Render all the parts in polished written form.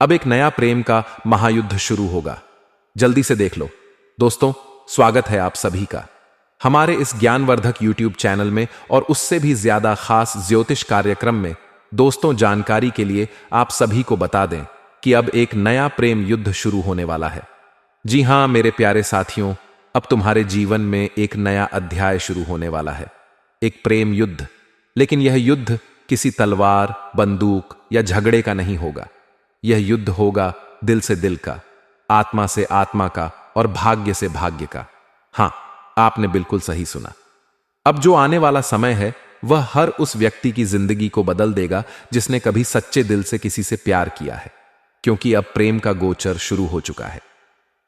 अब एक नया प्रेम का महायुद्ध शुरू होगा। जल्दी से देख लो। दोस्तों, स्वागत है आप सभी का हमारे इस ज्ञानवर्धक यूट्यूब चैनल में और उससे भी ज्यादा खास ज्योतिष कार्यक्रम में। दोस्तों, जानकारी के लिए आप सभी को बता दें कि अब एक नया प्रेम युद्ध शुरू होने वाला है। जी हां मेरे प्यारे साथियों, अब तुम्हारे जीवन में एक नया अध्याय शुरू होने वाला है, एक प्रेम युद्ध। लेकिन यह युद्ध किसी तलवार, बंदूक या झगड़े का नहीं होगा। यह युद्ध होगा दिल से दिल का, आत्मा से आत्मा का और भाग्य से भाग्य का। हां, आपने बिल्कुल सही सुना। अब जो आने वाला समय है वह हर उस व्यक्ति की जिंदगी को बदल देगा जिसने कभी सच्चे दिल से किसी से प्यार किया है, क्योंकि अब प्रेम का गोचर शुरू हो चुका है।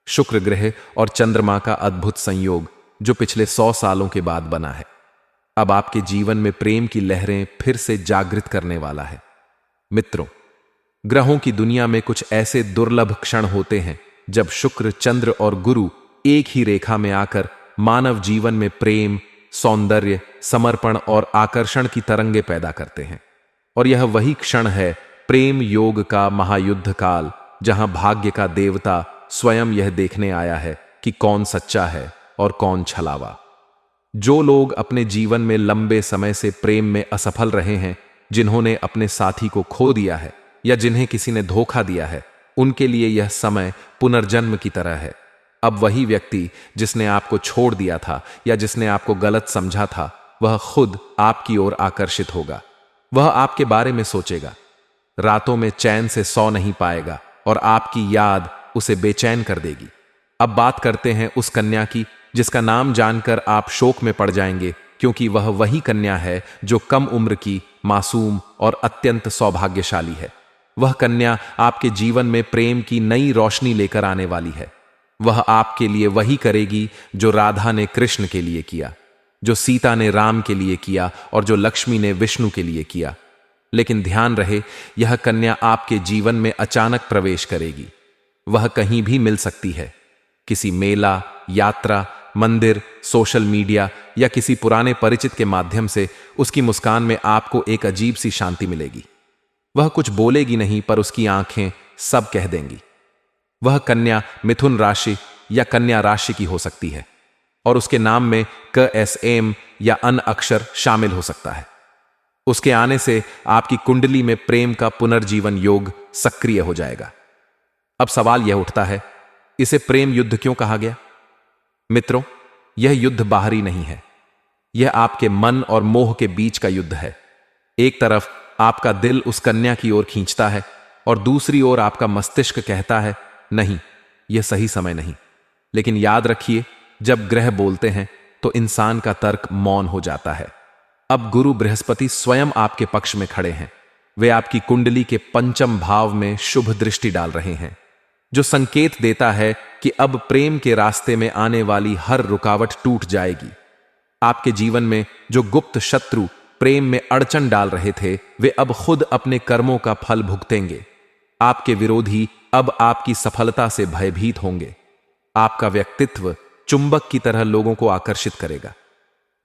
शुक्र ग्रह और चंद्रमा का अद्भुत संयोग जो पिछले 100 सालों के बाद बना है, अब आपके जीवन में प्रेम की लहरें फिर से जागृत करने वाला है। मित्रों, ग्रहों की दुनिया में कुछ ऐसे दुर्लभ क्षण होते हैं जब शुक्र, चंद्र और गुरु एक ही रेखा में आकर मानव जीवन में प्रेम, सौंदर्य, समर्पण और आकर्षण की तरंगे पैदा करते हैं। और यह वही क्षण है प्रेम योग का महायुद्ध काल, जहां भाग्य का देवता स्वयं यह देखने आया है कि कौन सच्चा है और कौन छलावा। जो लोग अपने जीवन में लंबे समय से प्रेम में असफल रहे हैं, जिन्होंने अपने साथी को खो दिया है या जिन्हें किसी ने धोखा दिया है, उनके लिए यह समय पुनर्जन्म की तरह है। अब वही व्यक्ति जिसने आपको छोड़ दिया था या जिसने आपको गलत समझा था, वह खुद आपकी ओर आकर्षित होगा। वह आपके बारे में सोचेगा, रातों में चैन से सो नहीं पाएगा और आपकी याद उसे बेचैन कर देगी। अब बात करते हैं उस कन्या की जिसका नाम जानकर आप शोक में पड़ जाएंगे, क्योंकि वह वही कन्या है जो कम उम्र की, मासूम और अत्यंत सौभाग्यशाली है। वह कन्या आपके जीवन में प्रेम की नई रोशनी लेकर आने वाली है। वह आपके लिए वही करेगी जो राधा ने कृष्ण के लिए किया, जो सीता ने राम के लिए किया और जो लक्ष्मी ने विष्णु के लिए किया। लेकिन ध्यान रहे, यह कन्या आपके जीवन में अचानक प्रवेश करेगी। वह कहीं भी मिल सकती है, किसी मेला, यात्रा, मंदिर, सोशल मीडिया या किसी पुराने परिचित के माध्यम से। उसकी मुस्कान में आपको एक अजीब सी शांति मिलेगी। वह कुछ बोलेगी नहीं, पर उसकी आंखें सब कह देंगी। वह कन्या मिथुन राशि या कन्या राशि की हो सकती है और उसके नाम में KSM या अन अक्षर शामिल हो सकता है। उसके आने से आपकी कुंडली में प्रेम का पुनर्जीवन योग सक्रिय हो जाएगा। अब सवाल यह उठता है, इसे प्रेम युद्ध क्यों कहा गया? मित्रों, यह युद्ध बाहरी नहीं है, यह आपके मन और मोह के बीच का युद्ध है। एक तरफ आपका दिल उस कन्या की ओर खींचता है और दूसरी ओर आपका मस्तिष्क कहता है, नहीं, यह सही समय नहीं। लेकिन याद रखिए, जब ग्रह बोलते हैं तो इंसान का तर्क मौन हो जाता है। अब गुरु बृहस्पति स्वयं आपके पक्ष में खड़े हैं। वे आपकी कुंडली के पंचम भाव में शुभ दृष्टि डाल रहे हैं, जो संकेत देता है कि अब प्रेम के रास्ते में आने वाली हर रुकावट टूट जाएगी। आपके जीवन में जो गुप्त शत्रु प्रेम में अड़चन डाल रहे थे, वे अब खुद अपने कर्मों का फल भुगतेंगे। आपके विरोधी अब आपकी सफलता से भयभीत होंगे। आपका व्यक्तित्व चुंबक की तरह लोगों को आकर्षित करेगा।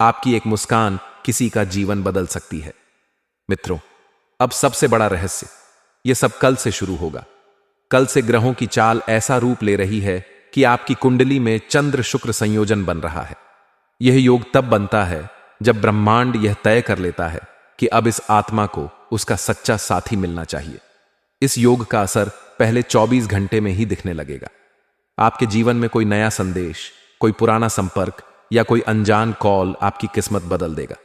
आपकी एक मुस्कान किसी का जीवन बदल सकती है। मित्रों, अब सबसे बड़ा रहस्य, यह सब कल से शुरू होगा। कल से ग्रहों की चाल ऐसा रूप ले रही है कि आपकी कुंडली में चंद्र शुक्र संयोजन बन रहा है। यह योग तब बनता है जब ब्रह्मांड यह तय कर लेता है कि अब इस आत्मा को उसका सच्चा साथी मिलना चाहिए। इस योग का असर पहले 24 घंटे में ही दिखने लगेगा। आपके जीवन में कोई नया संदेश, कोई पुराना संपर्क या कोई अनजान कॉल आपकी किस्मत बदल देगा।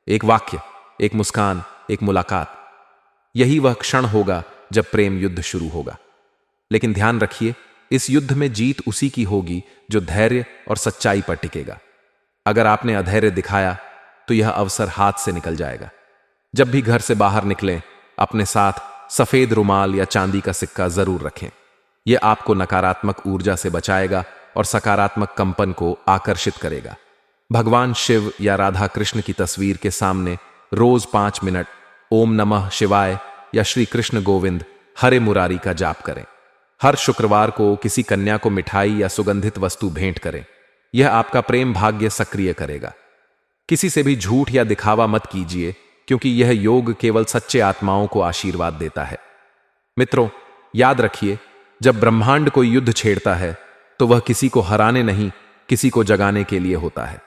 एक वाक्य, एक मुस्कान, एक मुलाकात, यही वह क्षण होगा जब प्रेम युद्ध शुरू होगा। लेकिन ध्यान रखिए, इस युद्ध में जीत उसी की होगी जो धैर्य और सच्चाई पर टिकेगा। अगर आपने अधैर्य दिखाया तो यह अवसर हाथ से निकल जाएगा। जब भी घर से बाहर निकलें, अपने साथ सफेद रुमाल या चांदी का सिक्का जरूर रखें। यह आपको नकारात्मक ऊर्जा से बचाएगा और सकारात्मक कंपन को आकर्षित करेगा। भगवान शिव या राधा कृष्ण की तस्वीर के सामने रोज 5 मिनट ओम नमः शिवाय या श्री कृष्ण गोविंद हरे मुरारी का जाप करें। हर शुक्रवार को किसी कन्या को मिठाई या सुगंधित वस्तु भेंट करें। यह आपका प्रेम भाग्य सक्रिय करेगा। किसी से भी झूठ या दिखावा मत कीजिए, क्योंकि यह योग केवल सच्चे आत्माओं को आशीर्वाद देता है। मित्रों, याद रखिए, जब ब्रह्मांड कोई युद्ध छेड़ता है तो वह किसी को हराने नहीं, किसी को जगाने के लिए होता है।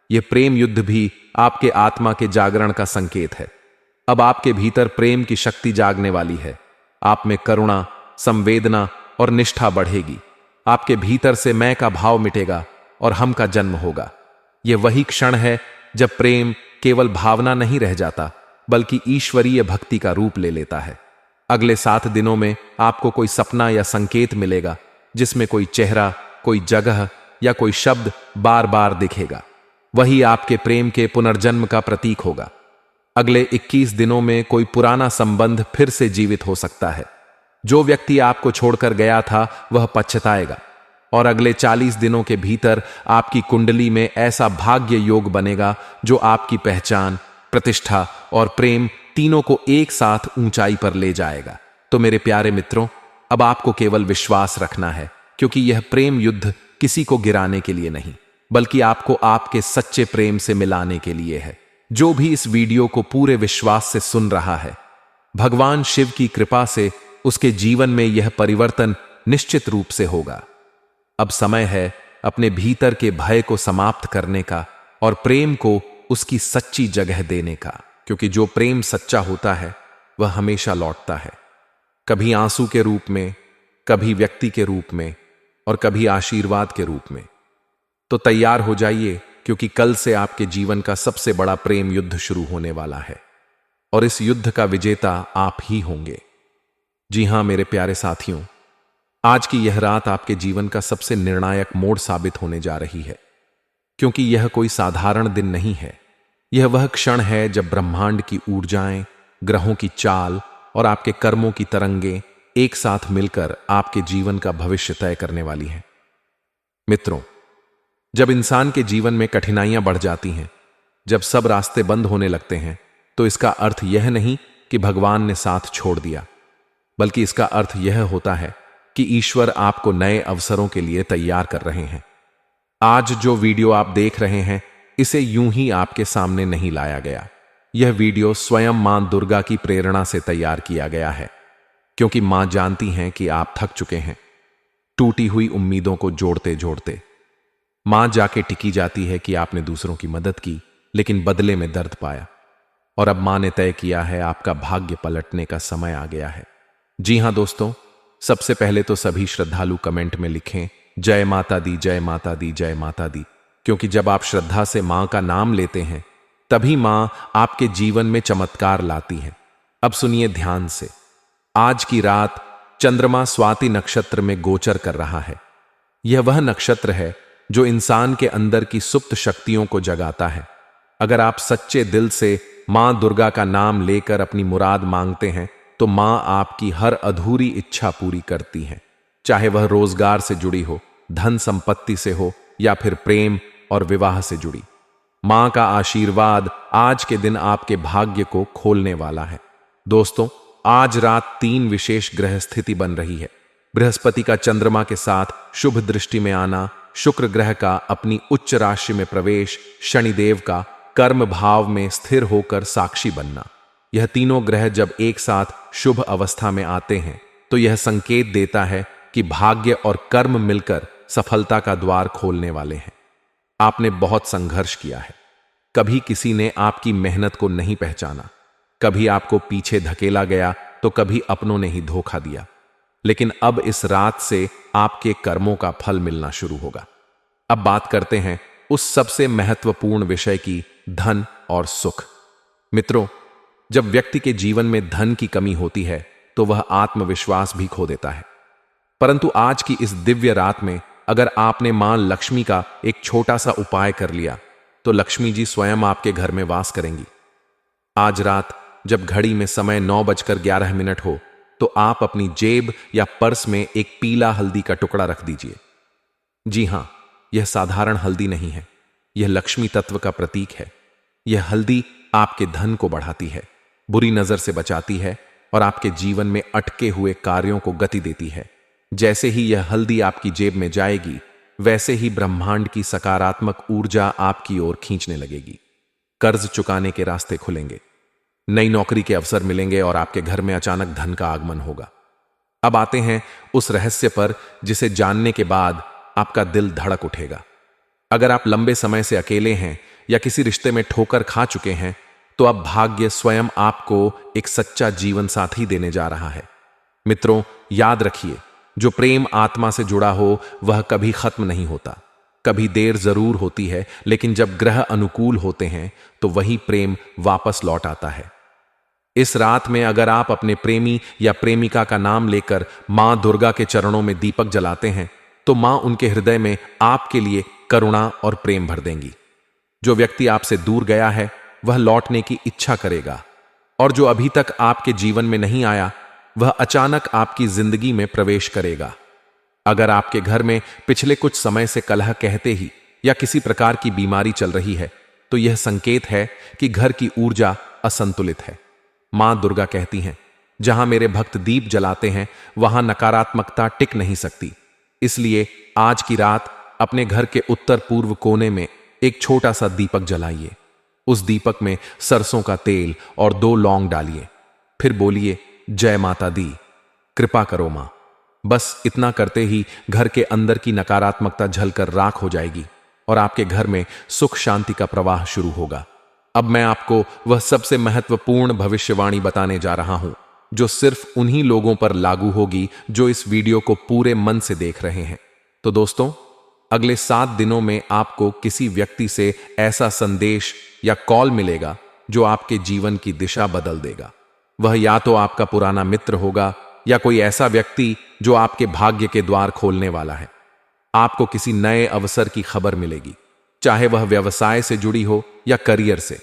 यह प्रेम युद्ध भी आपके आत्मा के जागरण का संकेत है। अब आपके भीतर प्रेम की शक्ति जागने वाली है। आप में करुणा, संवेदना और निष्ठा बढ़ेगी। आपके भीतर से मैं का भाव मिटेगा और हम का जन्म होगा। यह वही क्षण है जब प्रेम केवल भावना नहीं रह जाता, बल्कि ईश्वरीय भक्ति का रूप ले लेता है। अगले 7 दिनों में आपको कोई सपना या संकेत मिलेगा जिसमें कोई चेहरा, कोई जगह या कोई शब्द बार बार दिखेगा। वही आपके प्रेम के पुनर्जन्म का प्रतीक होगा। अगले 21 दिनों में कोई पुराना संबंध फिर से जीवित हो सकता है। जो व्यक्ति आपको छोड़कर गया था वह पछताएगा। और अगले 40 दिनों के भीतर आपकी कुंडली में ऐसा भाग्य योग बनेगा जो आपकी पहचान, प्रतिष्ठा और प्रेम तीनों को एक साथ ऊंचाई पर ले जाएगा। तो मेरे प्यारे मित्रों, अब आपको केवल विश्वास रखना है, क्योंकि यह प्रेम युद्ध किसी को गिराने के लिए नहीं, बल्कि आपको आपके सच्चे प्रेम से मिलाने के लिए है। जो भी इस वीडियो को पूरे विश्वास से सुन रहा है, भगवान शिव की कृपा से उसके जीवन में यह परिवर्तन निश्चित रूप से होगा। अब समय है अपने भीतर के भय को समाप्त करने का और प्रेम को उसकी सच्ची जगह देने का, क्योंकि जो प्रेम सच्चा होता है वह हमेशा लौटता है, कभी आंसू के रूप में, कभी व्यक्ति के रूप में और कभी आशीर्वाद के रूप में। तो तैयार हो जाइए, क्योंकि कल से आपके जीवन का सबसे बड़ा प्रेम युद्ध शुरू होने वाला है और इस युद्ध का विजेता आप ही होंगे। जी हां मेरे प्यारे साथियों, आज की यह रात आपके जीवन का सबसे निर्णायक मोड़ साबित होने जा रही है, क्योंकि यह कोई साधारण दिन नहीं है। यह वह क्षण है जब ब्रह्मांड की ऊर्जाएं, ग्रहों की चाल और आपके कर्मों की तरंगें एक साथ मिलकर आपके जीवन का भविष्य तय करने वाली हैं। मित्रों, जब इंसान के जीवन में कठिनाइयां बढ़ जाती हैं, जब सब रास्ते बंद होने लगते हैं, तो इसका अर्थ यह नहीं कि भगवान ने साथ छोड़ दिया, बल्कि इसका अर्थ यह होता है कि ईश्वर आपको नए अवसरों के लिए तैयार कर रहे हैं। आज जो वीडियो आप देख रहे हैं, इसे यूं ही आपके सामने नहीं लाया गया। यह वीडियो स्वयं मां दुर्गा की प्रेरणा से तैयार किया गया है, क्योंकि मां जानती हैं कि आप थक चुके हैं, टूटी हुई उम्मीदों को जोड़ते जोड़ते। मां जाके टिकी जाती है कि आपने दूसरों की मदद की, लेकिन बदले में दर्द पाया। और अब मां ने तय किया है आपका भाग्य पलटने का समय आ गया है। जी हां दोस्तों, सबसे पहले तो सभी श्रद्धालु कमेंट में लिखें जय माता दी, जय माता दी, जय माता दी, क्योंकि जब आप श्रद्धा से मां का नाम लेते हैं, तभी मां आपके जीवन में चमत्कार लाती है। अब सुनिए ध्यान से। आज की रात चंद्रमा स्वाति नक्षत्र में गोचर कर रहा है। यह वह नक्षत्र है जो इंसान के अंदर की सुप्त शक्तियों को जगाता है। अगर आप सच्चे दिल से मां दुर्गा का नाम लेकर अपनी मुराद मांगते हैं, तो मां आपकी हर अधूरी इच्छा पूरी करती हैं, चाहे वह रोजगार से जुड़ी हो, धन संपत्ति से हो या फिर प्रेम और विवाह से जुड़ी। मां का आशीर्वाद आज के दिन आपके भाग्य को खोलने वाला है। दोस्तों, आज रात 3 विशेष ग्रह स्थिति बन रही है। बृहस्पति का चंद्रमा के साथ शुभ दृष्टि में आना, शुक्र ग्रह का अपनी उच्च राशि में प्रवेश, शनिदेव का कर्म भाव में स्थिर होकर साक्षी बनना। यह तीनों ग्रह जब एक साथ शुभ अवस्था में आते हैं, तो यह संकेत देता है कि भाग्य और कर्म मिलकर सफलता का द्वार खोलने वाले हैं। आपने बहुत संघर्ष किया है। कभी किसी ने आपकी मेहनत को नहीं पहचाना, कभी आपको पीछे धकेला गया, तो कभी अपनों ने ही धोखा दिया। लेकिन अब इस रात से आपके कर्मों का फल मिलना शुरू होगा। अब बात करते हैं उस सबसे महत्वपूर्ण विषय की, धन और सुख। मित्रों, जब व्यक्ति के जीवन में धन की कमी होती है, तो वह आत्मविश्वास भी खो देता है। परंतु आज की इस दिव्य रात में अगर आपने मां लक्ष्मी का एक छोटा सा उपाय कर लिया, तो लक्ष्मी जी स्वयं आपके घर में वास करेंगी। आज रात जब घड़ी में समय 9:11 हो, तो आप अपनी जेब या पर्स में एक पीला हल्दी का टुकड़ा रख दीजिए। जी हां, यह साधारण हल्दी नहीं है, यह लक्ष्मी तत्व का प्रतीक है। यह हल्दी आपके धन को बढ़ाती है, बुरी नजर से बचाती है और आपके जीवन में अटके हुए कार्यों को गति देती है। जैसे ही यह हल्दी आपकी जेब में जाएगी, वैसे ही ब्रह्मांड की सकारात्मक ऊर्जा आपकी ओर खींचने लगेगी। कर्ज चुकाने के रास्ते खुलेंगे, नई नौकरी के अवसर मिलेंगे और आपके घर में अचानक धन का आगमन होगा। अब आते हैं उस रहस्य पर जिसे जानने के बाद आपका दिल धड़क उठेगा। अगर आप लंबे समय से अकेले हैं या किसी रिश्ते में ठोकर खा चुके हैं, तो अब भाग्य स्वयं आपको एक सच्चा जीवन साथी देने जा रहा है। मित्रों, याद रखिए, जो प्रेम आत्मा से जुड़ा हो वह कभी खत्म नहीं होता। कभी देर जरूर होती है, लेकिन जब ग्रह अनुकूल होते हैं तो वही प्रेम वापस लौट आता है। इस रात में अगर आप अपने प्रेमी या प्रेमिका का नाम लेकर मां दुर्गा के चरणों में दीपक जलाते हैं, तो मां उनके हृदय में आपके लिए करुणा और प्रेम भर देंगी। जो व्यक्ति आपसे दूर गया है वह लौटने की इच्छा करेगा, और जो अभी तक आपके जीवन में नहीं आया वह अचानक आपकी जिंदगी में प्रवेश करेगा। अगर आपके घर में पिछले कुछ समय से कलह कहते ही या किसी प्रकार की बीमारी चल रही है, तो यह संकेत है कि घर की ऊर्जा असंतुलित है। मां दुर्गा कहती हैं, जहां मेरे भक्त दीप जलाते हैं वहां नकारात्मकता टिक नहीं सकती। इसलिए आज की रात अपने घर के उत्तर पूर्व कोने में एक छोटा सा दीपक जलाइए। उस दीपक में सरसों का तेल और 2 लौंग डालिए। फिर बोलिए, जय माता दी, कृपा करो मां। बस इतना करते ही घर के अंदर की नकारात्मकता झलकर राख हो जाएगी और आपके घर में सुख शांति का प्रवाह शुरू होगा। अब मैं आपको वह सबसे महत्वपूर्ण भविष्यवाणी बताने जा रहा हूं, जो सिर्फ उन्हीं लोगों पर लागू होगी जो इस वीडियो को पूरे मन से देख रहे हैं। तो दोस्तों, अगले 7 दिनों में आपको किसी व्यक्ति से ऐसा संदेश या कॉल मिलेगा जो आपके जीवन की दिशा बदल देगा। वह या तो आपका पुराना मित्र होगा या कोई ऐसा व्यक्ति जो आपके भाग्य के द्वार खोलने वाला है। आपको किसी नए अवसर की खबर मिलेगी, चाहे वह व्यवसाय से जुड़ी हो या करियर से।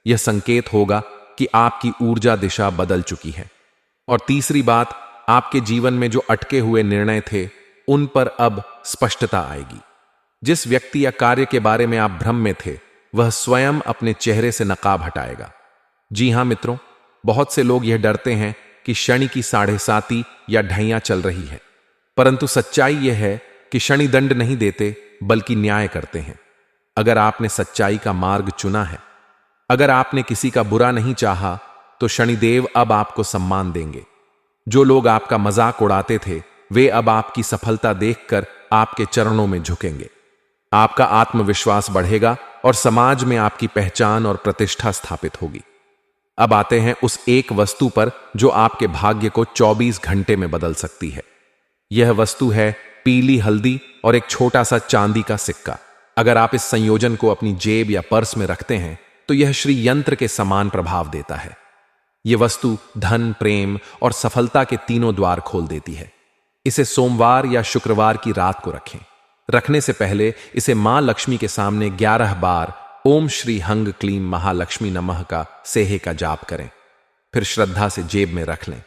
यह संकेत होगा कि आपकी ऊर्जा दिशा बदल चुकी है। और तीसरी बात, आपके जीवन में जो अटके हुए निर्णय थे उन पर अब स्पष्टता आएगी। जिस व्यक्ति या कार्य के बारे में आप भ्रम में थे वह स्वयं अपने चेहरे से नकाब हटाएगा। जी हां मित्रों, बहुत से लोग यह डरते हैं कि शनि की 7.5 या ढैया चल रही है, परंतु सच्चाई यह है कि शनि दंड नहीं देते बल्कि न्याय करते हैं। अगर आपने सच्चाई का मार्ग चुना है, अगर आपने किसी का बुरा नहीं चाहा, तो शनिदेव अब आपको सम्मान देंगे। जो लोग आपका मजाक उड़ाते थे वे अब आपकी सफलता देखकर आपके चरणों में झुकेंगे। आपका आत्मविश्वास बढ़ेगा और समाज में आपकी पहचान और प्रतिष्ठा स्थापित होगी। अब आते हैं उस एक वस्तु पर जो आपके भाग्य को 24 घंटे में बदल सकती है। यह वस्तु है पीली हल्दी और एक छोटा सा चांदी का सिक्का। अगर आप इस संयोजन को अपनी जेब या पर्स में रखते हैं तो यह श्री यंत्र के समान प्रभाव देता है। यह वस्तु धन, प्रेम और सफलता के तीनों द्वार खोल देती है। इसे सोमवार या शुक्रवार की रात को रखें। रखने से पहले इसे मां लक्ष्मी के सामने 11 बार ओम श्री हंग क्लीम महालक्ष्मी नमः का सेहे का जाप करें। फिर श्रद्धा से जेब में रख लें।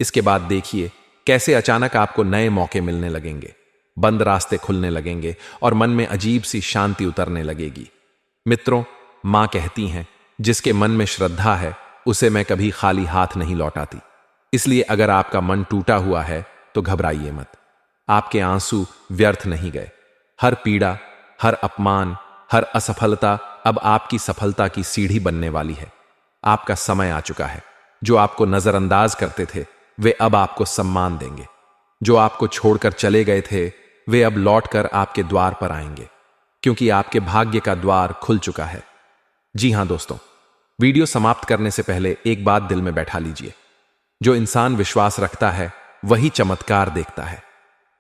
इसके बाद देखिए कैसे अचानक आपको नए मौके मिलने लगेंगे, बंद रास्ते खुलने लगेंगे और मन में अजीब सी शांति उतरने लगेगी। मित्रों, मां कहती हैं, जिसके मन में श्रद्धा है उसे मैं कभी खाली हाथ नहीं लौटाती। इसलिए अगर आपका मन टूटा हुआ है तो घबराइए मत। आपके आंसू व्यर्थ नहीं गए। हर पीड़ा, हर अपमान, हर असफलता अब आपकी सफलता की सीढ़ी बनने वाली है। आपका समय आ चुका है। जो आपको नजरअंदाज करते थे वे अब आपको सम्मान देंगे। जो आपको छोड़कर चले गए थे वे अब लौटकर आपके द्वार पर आएंगे, क्योंकि आपके भाग्य का द्वार खुल चुका है। जी हां दोस्तों, वीडियो समाप्त करने से पहले एक बात दिल में बैठा लीजिए। जो इंसान विश्वास रखता है वही चमत्कार देखता है।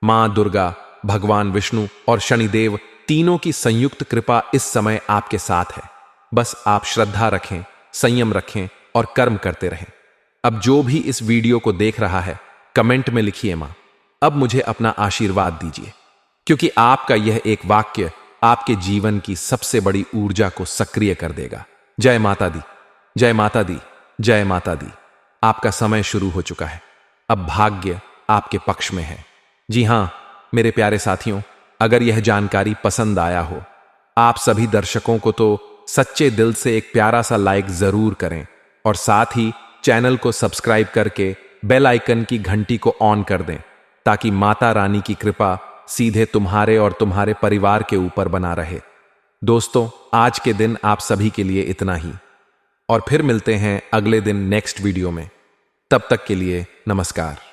मां दुर्गा, भगवान विष्णु और शनिदेव तीनों की संयुक्त कृपा इस समय आपके साथ है। बस आप श्रद्धा रखें, संयम रखें और कर्म करते रहें। अब जो भी इस वीडियो को देख रहा है कमेंट में लिखिए, मां अब मुझे अपना आशीर्वाद दीजिए, क्योंकि आपका यह एक वाक्य आपके जीवन की सबसे बड़ी ऊर्जा को सक्रिय कर देगा। जय माता दी, जय माता दी, जय माता दी। आपका समय शुरू हो चुका है। अब भाग्य आपके पक्ष में है। जी हां मेरे प्यारे साथियों, अगर यह जानकारी पसंद आया हो, आप सभी दर्शकों को तो सच्चे दिल से एक प्यारा सा लाइक जरूर करें और साथ ही चैनल को सब्सक्राइब करके बेल आइकन की घंटी को ऑन कर दें, ताकि माता रानी की कृपा सीधे तुम्हारे और तुम्हारे परिवार के ऊपर बना रहे। दोस्तों, आज के दिन आप सभी के लिए इतना ही, और फिर मिलते हैं अगले दिन नेक्स्ट वीडियो में। तब तक के लिए नमस्कार।